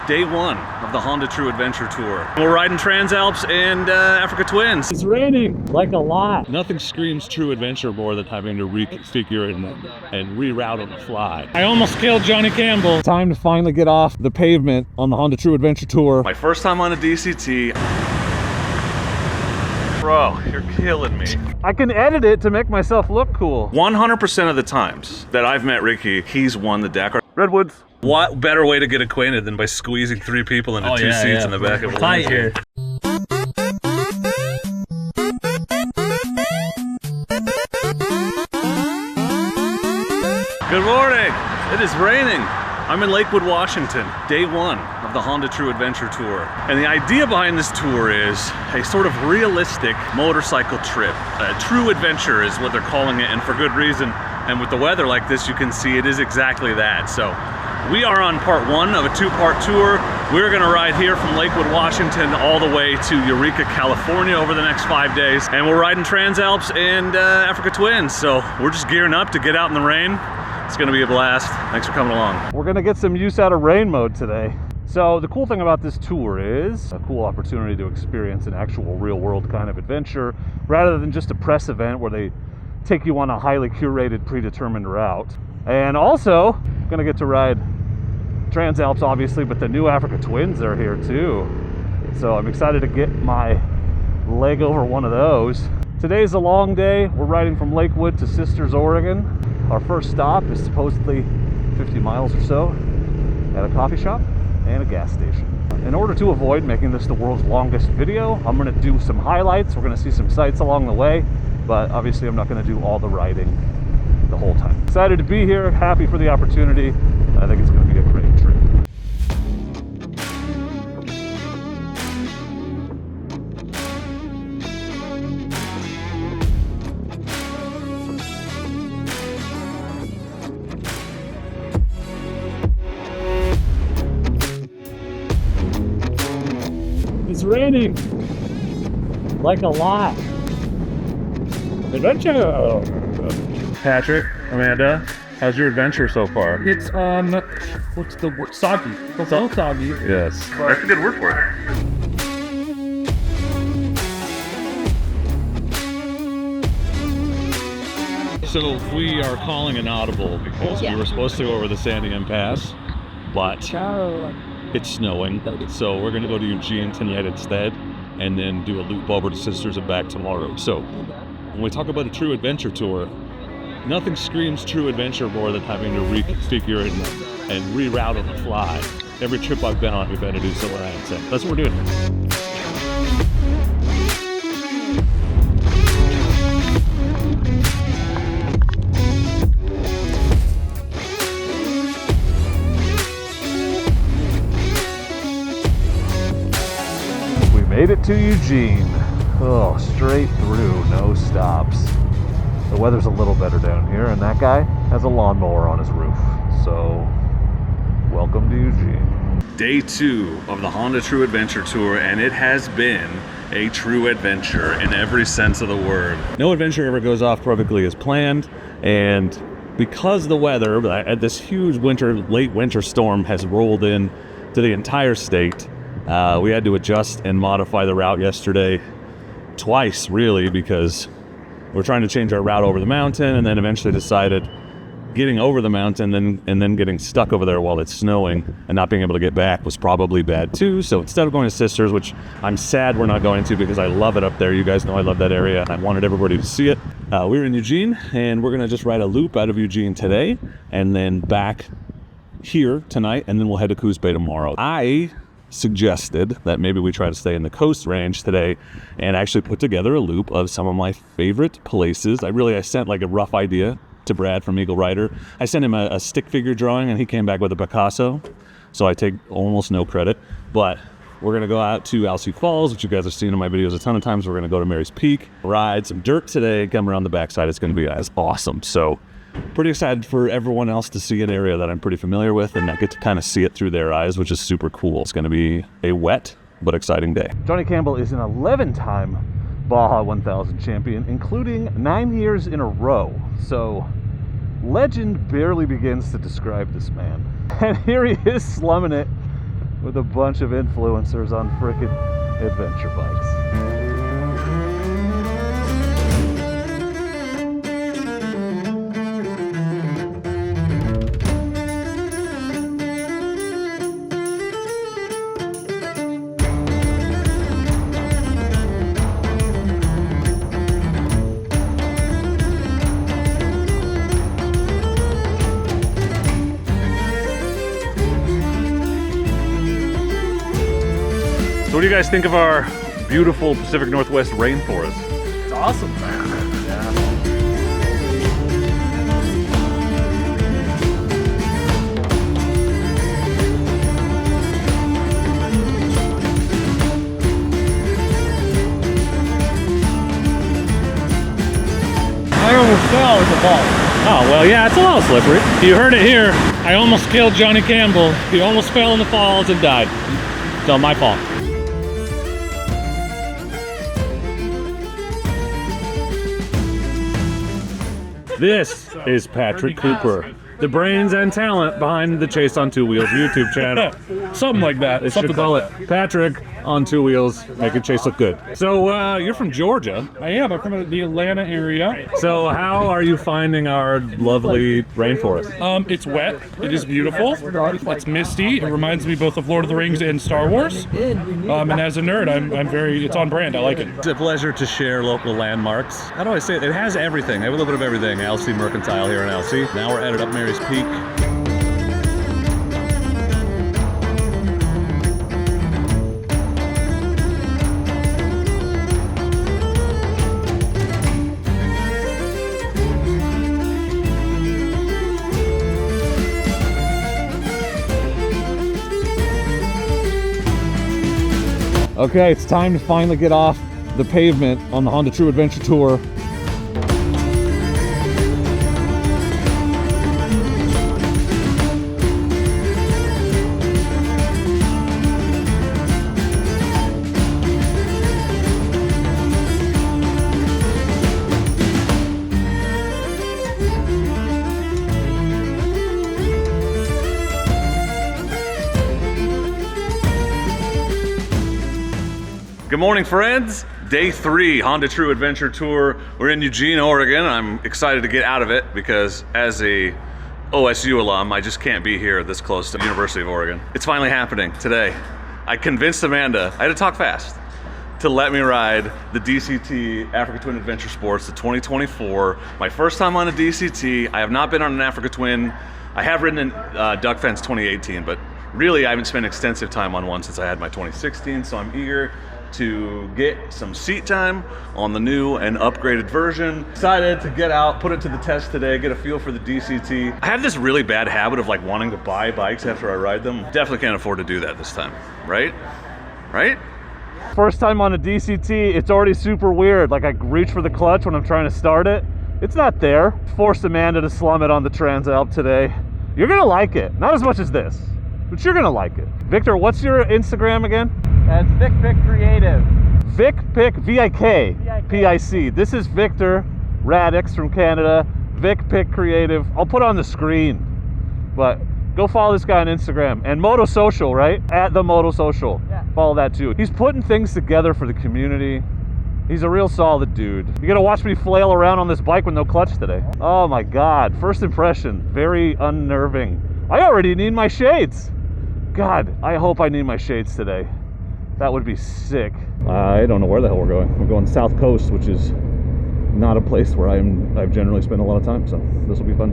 Day one of the Honda True Adventure Tour. We're riding Transalps and Africa Twins. It's raining like a lot. Nothing screams true adventure more than having to reconfigure and reroute on the fly. I almost killed Johnny Campbell. Time to finally get off the pavement on the Honda True Adventure Tour. My first time on a DCT. Bro, you're killing me. I can edit it to make myself look cool. 100% of the times that I've met Ricky, he's won the Dakar. Redwoods. What better way to get acquainted than by squeezing 3 people into 2 seats in the back of a tight here. Good morning. It is raining. I'm in Lakewood, Washington, day one of the Honda True Adventure Tour. And the idea behind this tour is a sort of realistic motorcycle trip. A true adventure is what they're calling it, and for good reason. And with the weather like this, you can see it is exactly that. So we are on part 1 of a 2-part tour. We're gonna ride here from Lakewood, Washington, all the way to Eureka, California over the next 5 days. And we're riding Transalps and Africa Twins. So we're just gearing up to get out in the rain. It's gonna be a blast. Thanks for coming along. We're gonna get some use out of rain mode today. So the cool thing about this tour is a cool opportunity to experience an actual real world kind of adventure rather than just a press event where they take you on a highly curated, predetermined route. And also, gonna get to ride Transalps obviously, but the new Africa Twins are here too. So I'm excited to get my leg over one of those. Today's a long day. We're riding from Lakewood to Sisters, Oregon. Our first stop is supposedly 50 miles or so at a coffee shop and a gas station. In order to avoid making this the world's longest video, I'm gonna do some highlights. We're gonna see some sights along the way, but obviously I'm not gonna do all the riding the whole time. Excited to be here, happy for the opportunity. I think it's gonna be a great trip. It's raining like a lot. Adventure. Patrick, Amanda, how's your adventure so far? It's what's the word? Soggy. It's a little soggy. Yes. That's a good word for it. So we are calling an audible because we were supposed to go over the Sandy Pass, but it's snowing. So we're gonna go to Eugene tonight instead, and then do a loop over to Sisters and back tomorrow. So when we talk about a true adventure tour, nothing screams true adventure more than having to reconfigure and reroute on the fly. Every trip I've been on, we've had to do something like that. So that's what we're doing. Made it to Eugene. Oh, straight through, no stops. The weather's a little better down here, and that guy has a lawnmower on his roof. So, welcome to Eugene. Day 2 of the Honda True Adventure Tour, and it has been a true adventure in every sense of the word. No adventure ever goes off perfectly as planned, and because the weather, this huge late winter storm has rolled in to the entire state, we had to adjust and modify the route yesterday twice, really, because we're trying to change our route over the mountain, and then eventually decided getting over the mountain and then getting stuck over there while it's snowing and not being able to get back was probably bad too. So instead of going to Sisters, which I'm sad we're not going to because I love it up there. You guys know I love that area, and I wanted everybody to see it. We're in Eugene, and we're gonna just ride a loop out of Eugene today and then back here tonight, and then we'll head to Coos Bay tomorrow. I suggested that maybe we try to stay in the Coast Range today and actually put together a loop of some of my favorite places. I sent like a rough idea to Brad from Eagle Rider. I sent him a stick figure drawing, and he came back with a Picasso, so I take almost no credit. But we're gonna go out to Alsea Falls, which you guys have seen in my videos a ton of times. We're gonna go to Mary's Peak, ride some dirt today, come around the backside. It's gonna be as awesome. So pretty excited for everyone else to see an area that I'm pretty familiar with, and I get to kind of see it through their eyes, which is super cool. It's going to be a wet but exciting day. Johnny Campbell is an 11-time Baja 1000 champion, including 9 years in a row. So legend barely begins to describe this man. And here he is slumming it with a bunch of influencers on frickin' adventure bikes. So what do you guys think of our beautiful Pacific Northwest rainforest? It's awesome. I almost fell at the ball. Oh, well, yeah, it's a little slippery. You heard it here. I almost killed Johnny Campbell. He almost fell in the falls and died. So my fault. This is Patrick Cooper, the brains and talent behind the Chase on Two Wheels YouTube channel. Something like that. They should call it Patrick on Two Wheels, making Chase look good. So you're from Georgia. I am. I'm from the Atlanta area. So how are you finding our lovely rainforest? It's wet. It is beautiful. It's misty. It reminds me both of Lord of the Rings and Star Wars. And as a nerd, I'm very. It's on brand. I like it. It's a pleasure to share local landmarks. How do I say it? It has everything. I have a little bit of everything. LC Mercantile here in LC. Now we're at Up Mary's Peak. Okay, it's time to finally get off the pavement on the Honda True Adventure Tour. Good morning, friends. Day 3 Honda True Adventure Tour. We're in Eugene, Oregon. I'm excited to get out of it because as a OSU alum, I just can't be here this close to the University of Oregon. It's finally happening today. I convinced Amanda, I had to talk fast, to let me ride the DCT Africa Twin Adventure Sports, the 2024. My first time on a DCT. I have not been on an Africa Twin. I have ridden in Duck Fence 2018, but really I haven't spent extensive time on one since I had my 2016, so I'm eager to get some seat time on the new and upgraded version. Excited to get out, put it to the test today, get a feel for the DCT. I have this really bad habit of like wanting to buy bikes after I ride them. Definitely can't afford to do that this time, right? Right? First time on a DCT, it's already super weird. Like I reach for the clutch when I'm trying to start it. It's not there. Forced Amanda to slum it on the Transalp today. You're gonna like it. Not as much as this, but you're gonna like it. Victor, what's your Instagram again? That's VicPic Creative. VicPic, V-I-K-P-I-C. This is Victor Radix from Canada. VicPic Creative. I'll put it on the screen, but go follow this guy on Instagram. And Moto Social, right? At the Moto Social. Yeah. Follow that too. He's putting things together for the community. He's a real solid dude. You're gonna watch me flail around on this bike with no clutch today. Oh my God, first impression, very unnerving. I already need my shades. God, I hope I need my shades today. That would be sick. I don't know where the hell we're going. We're going South Coast, which is not a place where I've generally spent a lot of time, so this will be fun.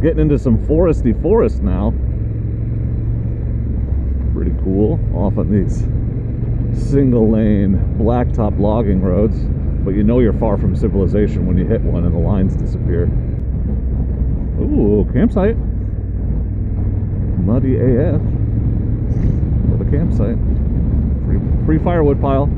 Getting into some foresty forest now. Pretty cool. Off on these single lane blacktop logging roads, but you know you're far from civilization when you hit one and the lines disappear. Ooh, campsite. Muddy AF with a campsite. Free firewood pile.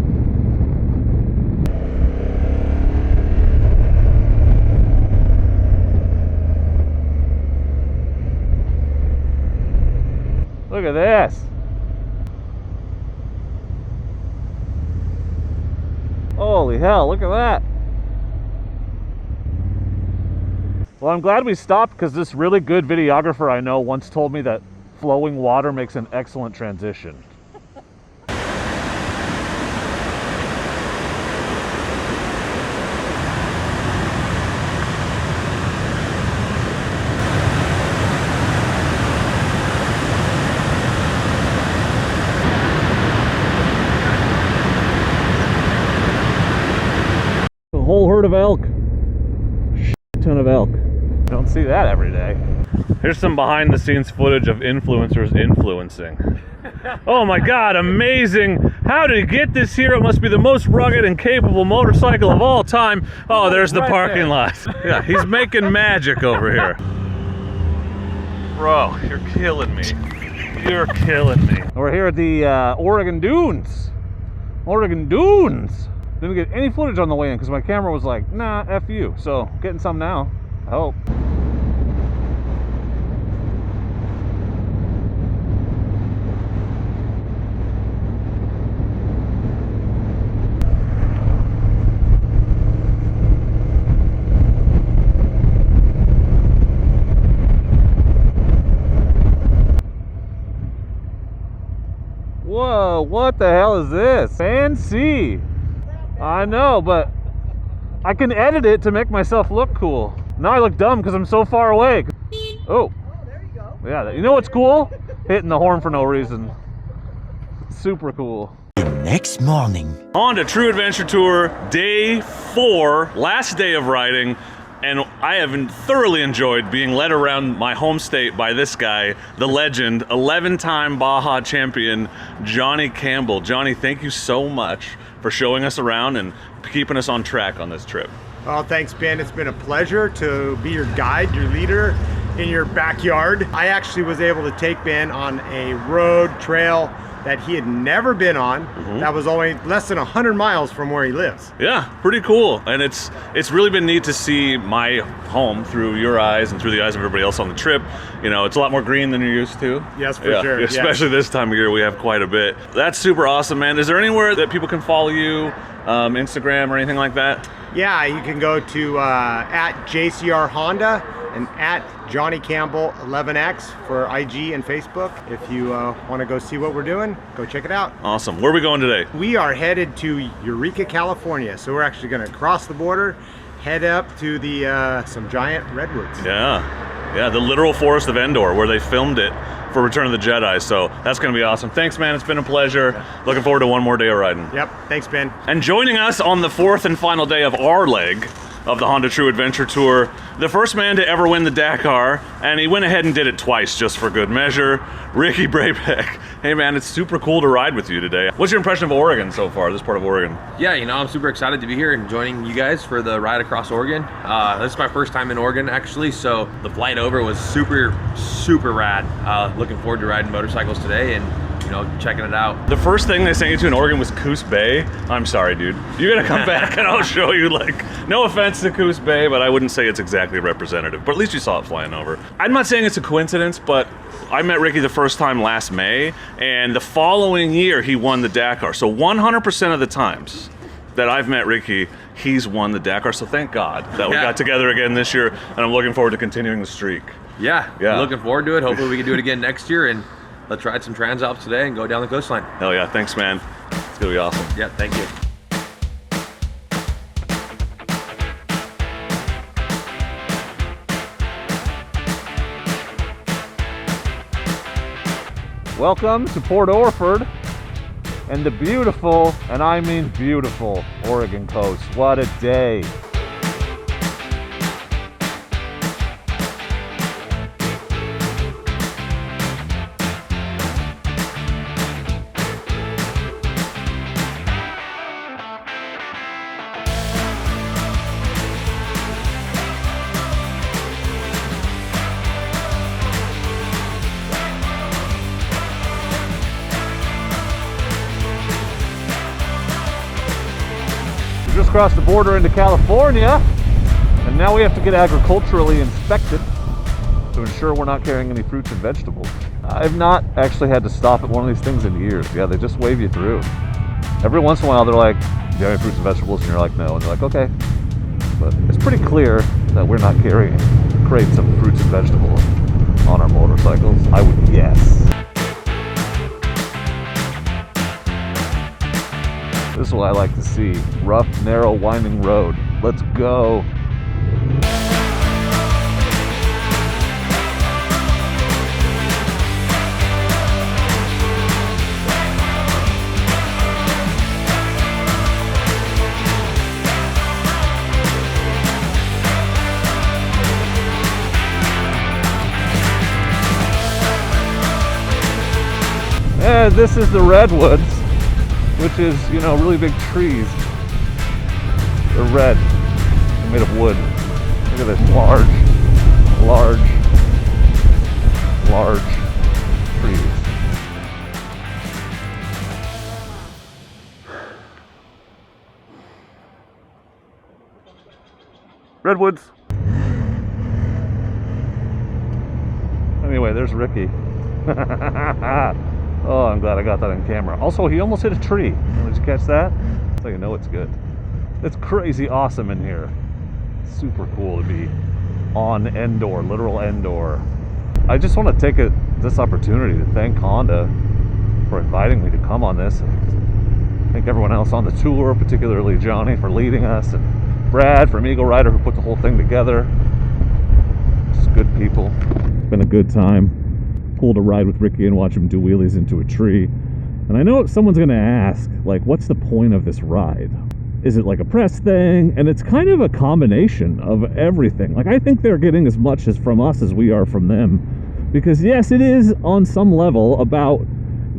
Look at this. Holy hell, look at that. Well, I'm glad we stopped because this really good videographer I know once told me that flowing water makes an excellent transition. A whole herd of elk. Shit ton of elk. You don't see that every day. Here's some behind the scenes footage of influencers influencing. Oh my God, amazing. How did he get this here? It must be the most rugged and capable motorcycle of all time. Oh, there's the parking lot. Yeah, he's making magic over here. Bro, you're killing me. You're killing me. We're here at the Oregon Dunes. Oregon Dunes. Didn't get any footage on the way in because my camera was like, nah, F you. So, getting some now, I hope. Whoa, what the hell is this? Fancy. I know, but I can edit it to make myself look cool. Now I look dumb because I'm so far away. Oh, there you go. Yeah, you know what's cool? Hitting the horn for no reason. Super cool. Next morning. Honda True Adventure Tour, day 4, last day of riding. And I have thoroughly enjoyed being led around my home state by this guy, the legend, 11-time Baja Champion, Johnny Campbell. Johnny, thank you so much for showing us around and keeping us on track on this trip. Oh, thanks, Ben. It's been a pleasure to be your guide, your leader in your backyard. I actually was able to take Ben on a road trail that he had never been on. That was only less than 100 miles from where he lives. Yeah, pretty cool. And it's really been neat to see my home through your eyes and through the eyes of everybody else on the trip. You know, it's a lot more green than you're used to. Yes, for sure. Especially this time of year, we have quite a bit. That's super awesome, man. Is there anywhere that people can follow you, Instagram or anything like that? Yeah, you can go to at JCR Honda and at Johnny Campbell 11X for IG and Facebook. If you want to go see what we're doing, go check it out. Awesome. Where are we going today? We are headed to Eureka, California. So we're actually going to cross the border, head up to the some giant redwoods. Yeah, the literal forest of Endor, where they filmed it for Return of the Jedi. So that's going to be awesome. Thanks, man. It's been a pleasure. Looking forward to one more day of riding. Yep. Thanks, Ben. And joining us on the 4th and final day of our leg of the Honda True Adventure Tour, the first man to ever win the Dakar, and he went ahead and did it twice just for good measure, Ricky Brabec. Hey man, it's super cool to ride with you today. What's your impression of Oregon so far, this part of Oregon? Yeah, you know, I'm super excited to be here and joining you guys for the ride across Oregon. This is my first time in Oregon, actually, so the flight over was super, super rad. Looking forward to riding motorcycles today and, you know, checking it out. The first thing they sent you to in Oregon was Coos Bay. I'm sorry, dude. You gotta come back and I'll show you, like, no offense to Coos Bay, but I wouldn't say it's exactly representative. But at least you saw it flying over. I'm not saying it's a coincidence, but I met Ricky the first time last May, and the following year he won the Dakar. So 100% of the times that I've met Ricky, he's won the Dakar. So thank God that we got together again this year, and I'm looking forward to continuing the streak. Yeah, looking forward to it. Hopefully we can do it again next year, and let's ride some Transalps today and go down the coastline. Hell yeah, thanks man. It's gonna be awesome. Yeah, thank you. Welcome to Port Orford and the beautiful, and I mean beautiful, Oregon coast. What a day. Just crossed the border into California, and now we have to get agriculturally inspected to ensure we're not carrying any fruits and vegetables. I've not actually had to stop at one of these things in years. Yeah, they just wave you through. Every once in a while they're like, do you have any fruits and vegetables? And you're like, no. And they're like, okay. But it's pretty clear that we're not carrying. create some fruits and vegetables on our motorcycles, I would guess. This is what I like to see. Rough, narrow, winding road. Let's go. And this is the redwoods, which is, you know, really big trees. They're red. They're made of wood. Look at this large trees. Redwoods. Anyway, there's Ricky. Oh, I'm glad I got that on camera. Also, he almost hit a tree. Did you catch that? That's how you know it's good. It's crazy awesome in here. Super cool to be on Endor, literal Endor. I just want to take this opportunity to thank Honda for inviting me to come on this, and thank everyone else on the tour, particularly Johnny for leading us, and Brad from Eagle Rider who put the whole thing together. Just good people. It's been a good time. Cool to ride with Ricky and watch him do wheelies into a tree. And I know someone's gonna ask, like, what's the point of this ride? Is it like a press thing? And it's kind of a combination of everything. Like, I think they're getting as much as from us as we are from them. Because yes, it is on some level about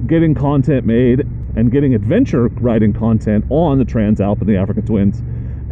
getting content made and getting adventure riding content on the Transalp and the African Twins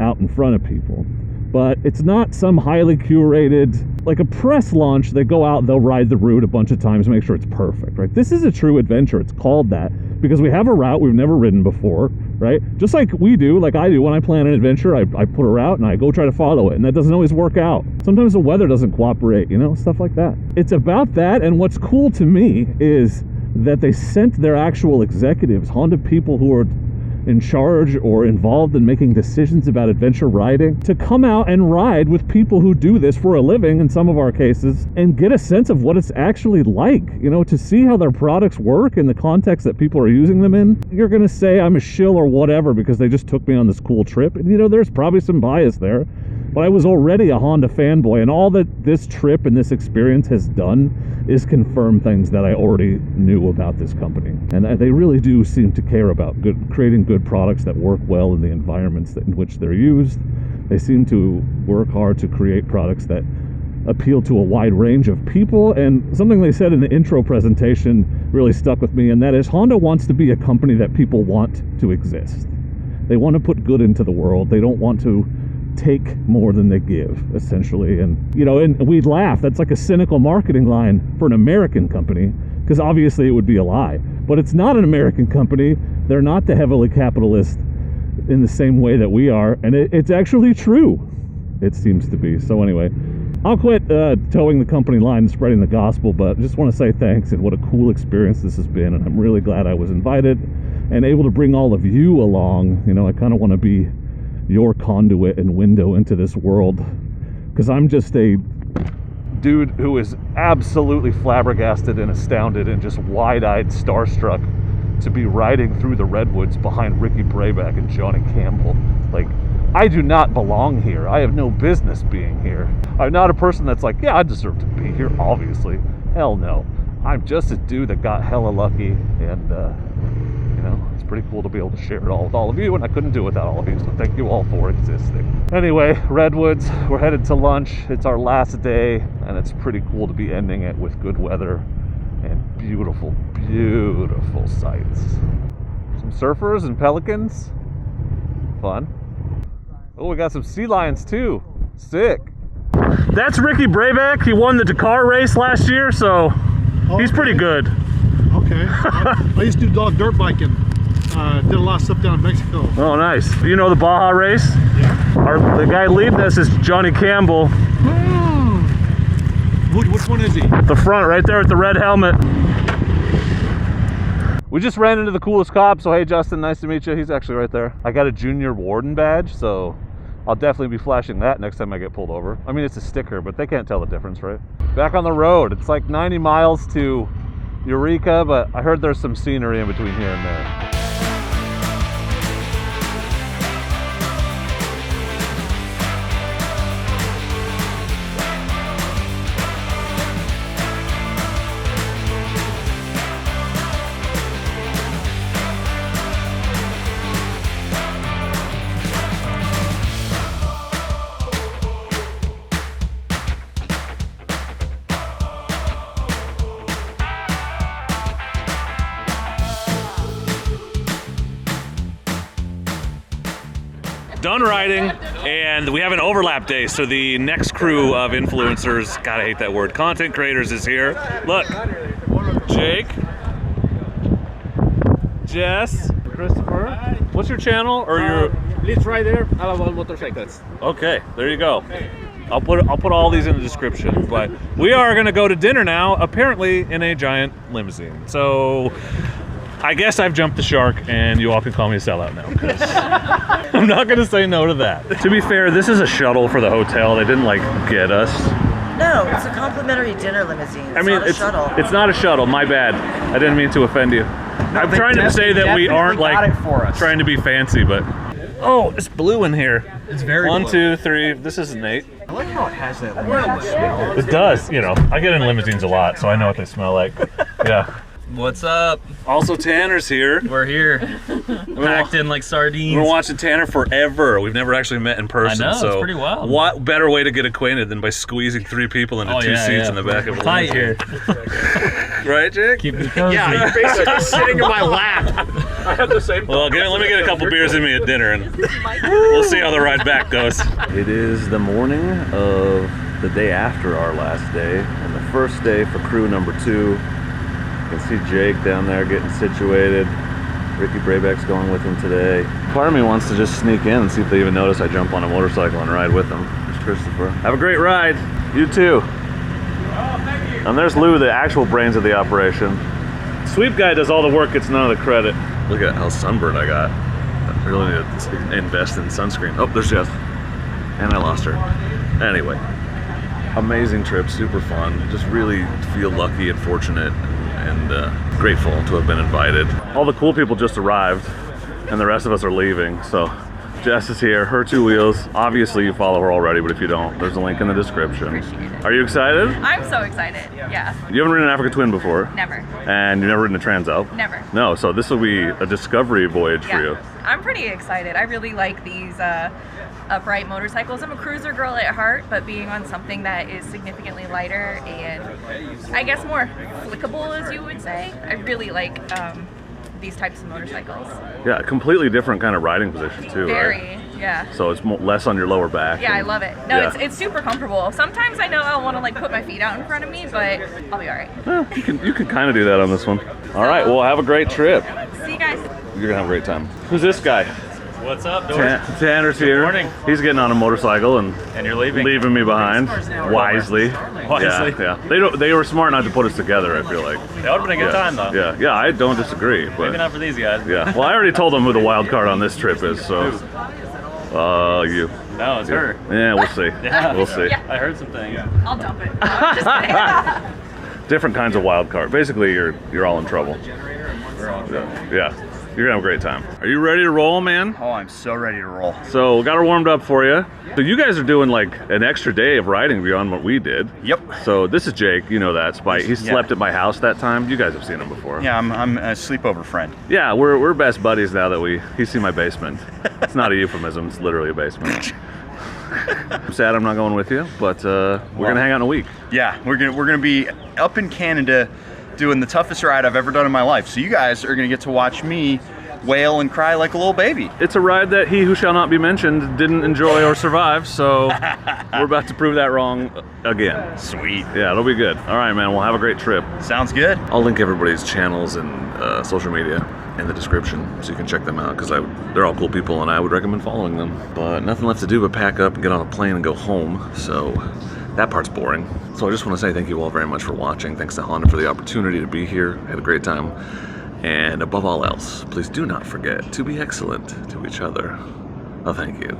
out in front of people. But it's not some highly curated, like a press launch. They go out, they'll ride the route a bunch of times, make sure it's perfect, right? This is a true adventure. It's called that because we have a route we've never ridden before, right? Just like we do, like I do when I plan an adventure, I put a route and I go try to follow it, and that doesn't always work out. Sometimes the weather doesn't cooperate, you know, stuff like that. It's about that, and what's cool to me is that they sent their actual executives, Honda people who are in charge or involved in making decisions about adventure riding, to come out and ride with people who do this for a living in some of our cases and get a sense of what it's actually like, you know, to see how their products work in the context that people are using them in. You're gonna say I'm a shill or whatever because they just took me on this cool trip, and you know, there's probably some bias there, but I was already a Honda fanboy, and all that this trip and this experience has done is confirm things that I already knew about this company. And they really do seem to care about creating good products that work well in the environments in which they're used. They seem to work hard to create products that appeal to a wide range of people. And something they said in the intro presentation really stuck with me, and that is Honda wants to be a company that people want to exist. They want to put good into the world. They don't want to take more than they give, essentially. And you know, and we'd laugh, that's like a cynical marketing line for an American company, because obviously it would be a lie, but it's not an American company. They're not the heavily capitalist in the same way that we are, and it's actually true, it seems to be. So anyway, I'll quit towing the company line and spreading the gospel, but just want to say thanks, and what a cool experience this has been, and I'm really glad I was invited and able to bring all of you along. You know, I kind of want to be your conduit and window into this world, because I'm just a dude who is absolutely flabbergasted and astounded and just wide-eyed starstruck to be riding through the redwoods behind Ricky Brabec and Johnny Campbell. Like, I do not belong here. I have no business being here. I'm not a person that's like, yeah, I deserve to be here, obviously. Hell no. I'm just a dude that got hella lucky, and you know, it's pretty cool to be able to share it all with all of you, and I couldn't do it without all of you, so thank you all for existing. Anyway, redwoods, we're headed to lunch. It's our last day, and it's pretty cool to be ending it with good weather and beautiful, beautiful sights. Some surfers and pelicans. Fun. Oh, we got some sea lions too. Sick. That's Ricky Brabec. He won the Dakar race last year, so he's pretty good. Okay. I used to do dirt biking. Did a lot of stuff down in Mexico. Oh, nice. You know the Baja race? Yeah. The guy leading us is Johnny Campbell. Which one is he? The front, right there with the red helmet. We just ran into the coolest cop, so hey Justin, nice to meet you. He's actually right there. I got a junior warden badge, so I'll definitely be flashing that next time I get pulled over. I mean, it's a sticker, but they can't tell the difference, right? Back on the road. It's like 90 miles to Eureka, but I heard there's some scenery in between here and there. Done riding, and we have an overlap day, so the next crew of influencers, God, I hate that word, content creators is here. Look, Jake, Jess, Christopher. What's your channel or your? Let's right there. I love motorcycles. Okay, there you go. I'll put all these in the description. But we are gonna go to dinner now, apparently in a giant limousine. So I guess I've jumped the shark, and you all can call me a sellout now, because I'm not gonna say no to that. To be fair, this is a shuttle for the hotel. They didn't like get us. No, it's a complimentary dinner limousine. It's not a shuttle. It's not a shuttle. My bad. I didn't mean to offend you. I'm trying to say that we aren't like trying to be fancy, but oh, it's blue in here. It's very 1, 2, 3. This is Nate. I like how it has that lemon smell. It does. You know, I get in limousines a lot, so I know what they smell like. Yeah. What's up? Also, Tanner's here. We're here. Packed in like sardines. We've been watching Tanner forever. We've never actually met in person. I know, so it's pretty wild. What better way to get acquainted than by squeezing 3 people into 2 seats in the back of a tight limousine. here. Right, Jake? Keep me cozy. Yeah, you're basically sitting in my lap. I have the same. Well, let me get a couple beers in me at dinner, and we'll see how the ride back goes. It is the morning of the day after our last day, and the first day for crew number 2. You can see Jake down there getting situated. Ricky Brabec's going with him today. Part of me wants to just sneak in and see if they even notice I jump on a motorcycle and ride with them. There's Christopher. Have a great ride. You too. Oh, thank you. And there's Lou, the actual brains of the operation. Sweep guy does all the work, gets none of the credit. Look at how sunburned I got. I really need to invest in sunscreen. Oh, there's Jess. And I lost her. Anyway, amazing trip, super fun. Just really feel lucky and fortunate and grateful to have been invited. All the cool people just arrived, and the rest of us are leaving. So Jess is here, her 2 wheels. Obviously you follow her already, but if you don't, there's a link in the description. Are you excited? I'm so excited, yeah. You haven't ridden an Africa Twin before? Never. And you've never ridden a Transalp? Never. No, so this will be a discovery voyage for you. I'm pretty excited. I really like these upright motorcycles. I'm a cruiser girl at heart, but being on something that is significantly lighter and I guess more flickable, as you would say, I really like these types of motorcycles. Yeah, completely different kind of riding position too, Very, right? yeah. So it's less on your lower back. Yeah, I love it. No, it's super comfortable. Sometimes I know I'll want to like put my feet out in front of me, but I'll be all right. Well, you can kind of do that on this one. All right, well, have a great trip. See you guys. You're gonna have a great time. Who's this guy? What's up, Dork? Tanner's here. Good morning. He's getting on a motorcycle and you're leaving me behind wisely. Wisely. Yeah. They were smart not to put us together, I feel like. That would have been a good time, though. Yeah, I don't disagree. But Maybe not for these guys. yeah. Well, I already told them who the wild card on this trip is, so you. No, it's her. Yeah, we'll see. Yeah. We'll see. Yeah. I heard some things. I'll dump it. No, I'm just kidding. Different kinds of wild card. Basically, you're all in trouble. We're all Yeah. You're gonna have a great time. Are you ready to roll, man? Oh, I'm so ready to roll. So, got her warmed up for you. So you guys are doing like an extra day of riding beyond what we did. Yep. So this is Jake, you know that. He slept at my house that time. You guys have seen him before. Yeah, I'm a sleepover friend. Yeah, we're best buddies now that he's seen my basement. It's not a euphemism, it's literally a basement. I'm sad I'm not going with you, but we're gonna hang out in a week. Yeah, we're gonna be up in Canada doing the toughest ride I've ever done in my life. So you guys are gonna get to watch me wail and cry like a little baby. It's a ride that he who shall not be mentioned didn't enjoy or survive, so we're about to prove that wrong again. Sweet. Yeah, it'll be good. All right, man, we'll have a great trip. Sounds good. I'll link everybody's channels and social media in the description so you can check them out, because they're all cool people and I would recommend following them. But nothing left to do but pack up and get on a plane and go home, so that part's boring. So I just want to say thank you all very much for watching. Thanks to Honda for the opportunity to be here. I had a great time. And above all else, please do not forget to be excellent to each other. Oh, thank you.